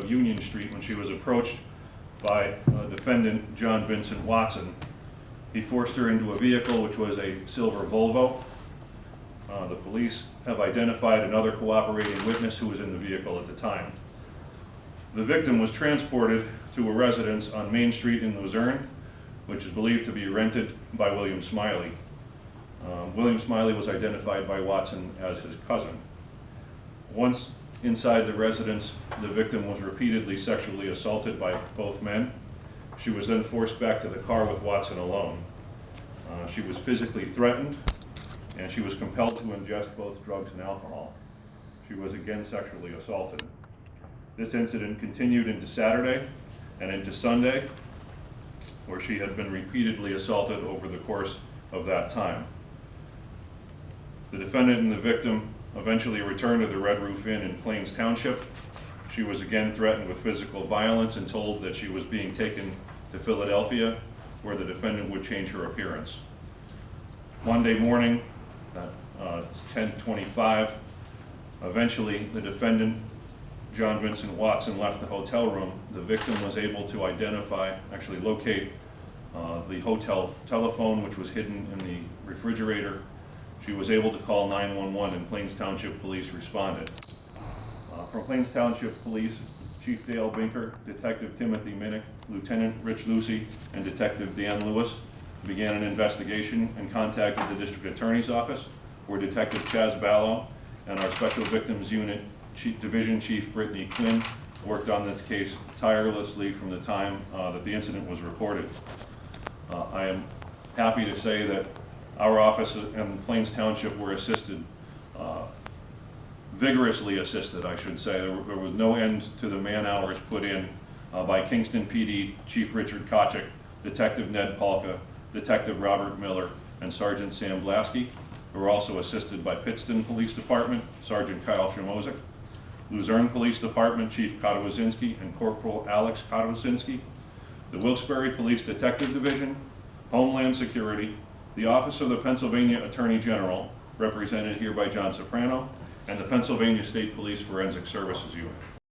Union Street when she was approached by defendant John Vincent Watson. He forced her into a vehicle which was a silver Volvo. The police have identified another cooperating witness who was in the vehicle at the time. The victim was transported to a residence on Main Street in Luzerne, which is believed to be rented by William Smiley. William Smiley was identified by Watson as his cousin. Once inside the residence, the victim was repeatedly sexually assaulted by both men. She was then forced back to the car with Watson alone. She was physically threatened, and she was compelled to ingest both drugs and alcohol. She was again sexually assaulted. This incident continued into Saturday and into Sunday, where she had been repeatedly assaulted over the course of that time. The defendant and the victim eventually returned to the Red Roof Inn in Plains Township. She was again threatened with physical violence and told that she was being taken to Philadelphia, where the defendant would change her appearance. Monday morning, it's 10:25, eventually the defendant, John Vincent Watson, left the hotel room. The victim was able to locate the hotel telephone, which was hidden in the refrigerator. She was able to call 911, and Plains Township Police responded. From Plains Township Police, Chief Dale Binker, Detective Timothy Minnick, Lieutenant Rich Lucy, and Detective Dan Lewis began an investigation and contacted the District Attorney's Office, where Detective Chaz Ballo and our Special Victims Unit Division Chief Brittany Quinn worked on this case tirelessly from the time that the incident was reported. I am happy to say that our office and Plains Township were assisted, vigorously assisted, I should say. There was no end to the man hours put in by Kingston PD Chief Richard Kochik, Detective Ned Polka, Detective Robert Miller, and Sergeant Sam Blasky, who were also assisted by Pittston Police Department, Sergeant Kyle Shamozik, Luzerne Police Department Chief Kotowazinski and Corporal Alex Kotowazinski, the Wilkes-Barre Police Detective Division, Homeland Security, the Office of the Pennsylvania Attorney General, represented here by John Soprano, and the Pennsylvania State Police Forensic Services Unit.